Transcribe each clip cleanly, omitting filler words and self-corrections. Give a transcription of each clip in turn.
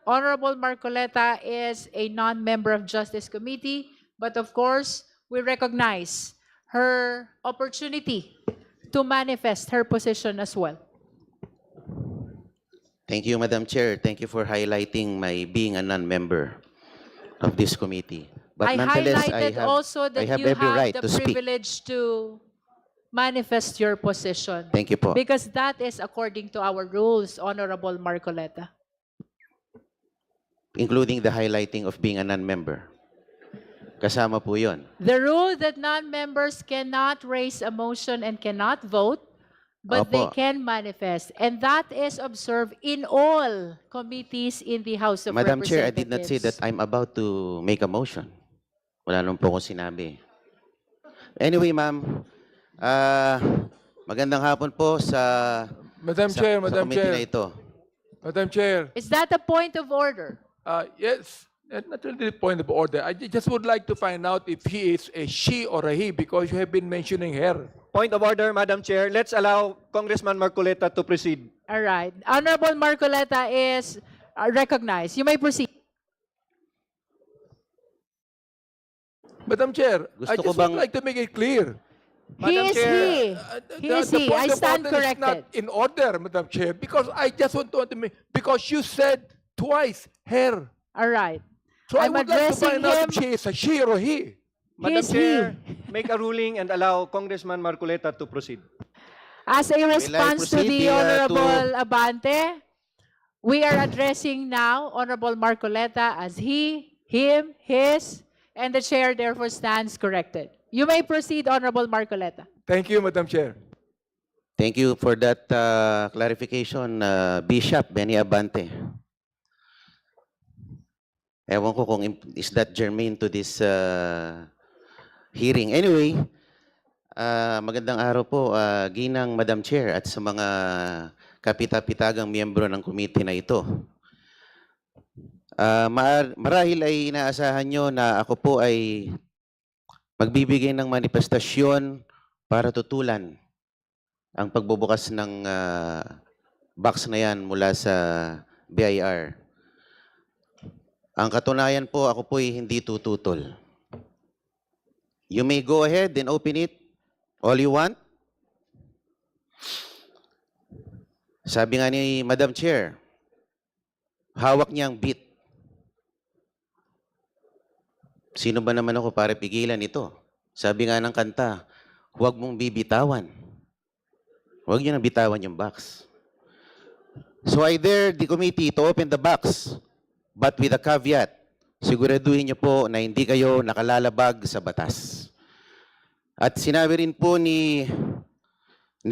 Honorable Marcoleta is a non-member of Justice Committee, but of course, we recognize her opportunity to manifest her position as well. Thank you, Madam Chair. Thank you for highlighting my being a non-member of this committee. But I nonetheless, highlighted also that I have you every have right the to speak. privilege to manifest your position. Thank you po. Because that is according to our rules, Honorable Marcoleta. Including the highlighting of being a non-member. Kasama po yun. The rule that non-members cannot raise a motion and cannot vote, but they Opo. can manifest. And that is observed in all committees in the House of Madam Representatives. Chair, I did not say that I'm about to make a motion. Wala nung po akong sinabi. Anyway, ma'am, magandang hapon po sa Madam sa, Chair, sa Madam committee Chair, na ito. Madam Chair. Is that a point of order? Yes, not really the point of order. I just would like to find out if he is a she or a he because you have been mentioning her. Point of order, Madam Chair. Let's allow Congressman Marcoleta to proceed. All right. Honorable Marcoleta is recognized. You may proceed. Madam Chair, I Gusto ko just would bang- like to make it clear. He Madam is Chair, he. He is The he. point I of stand order is not corrected. in order, Madam Chair, because I just want to make, because you said twice her. All right. So I I'm would like to addressing find out him. if she is a she or a he. Madam He's Chair, make a ruling and allow Congressman Marcoleta to proceed. As a response to proceed, the Honorable Abante, we are addressing now Honorable Marcoleta as he, him, his, and the chair therefore stands corrected. You may proceed, Honorable Marcoleta. Thank you, Madam Chair. Thank you for that clarification, Bishop Benny Abante. Ewan ko kung is that germane to this hearing. Anyway, magandang araw po, ginang Madam Chair at sa mga kapita-pitagang miyembro ng committee na ito. Marahil ay inaasahan nyo na ako po ay magbibigay ng manifestasyon para tutulan ang pagbubukas ng box na yan mula sa BIR. Ang katunayan po, ako po ay hindi tututol. You may go ahead and open it all you want. Sabi nga ni Madam Chair, hawak niya ang beat. Sino ba naman ako para pigilan ito? Sabi nga ng kanta, huwag mong bibitawan. Huwag niyo nang bitawan yung box. So I dare the committee to open the box, but with a caveat, siguraduhin niyo po na hindi kayo nakalalabag sa batas. At sinabi rin po ni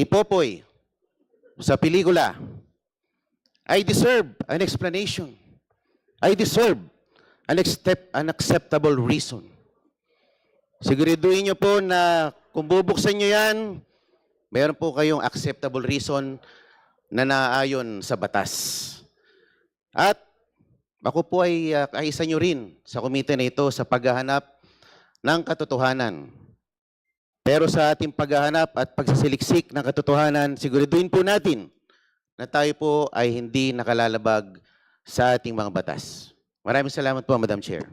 Popoy sa pelikula, I deserve an explanation. I deserve an acceptable reason. Siguraduhin niyo po na kung bubuksan niyo yan, meron po kayong acceptable reason na naayon sa batas. At ako po ay kaisa niyo rin sa komite na ito sa paghahanap ng katotohanan. Pero sa ating paghahanap at pagsasiliksik ng katotohanan, siguraduhin po natin na tayo po ay hindi nakalalabag sa ating mga batas. Maraming salamat po, Madam Chair.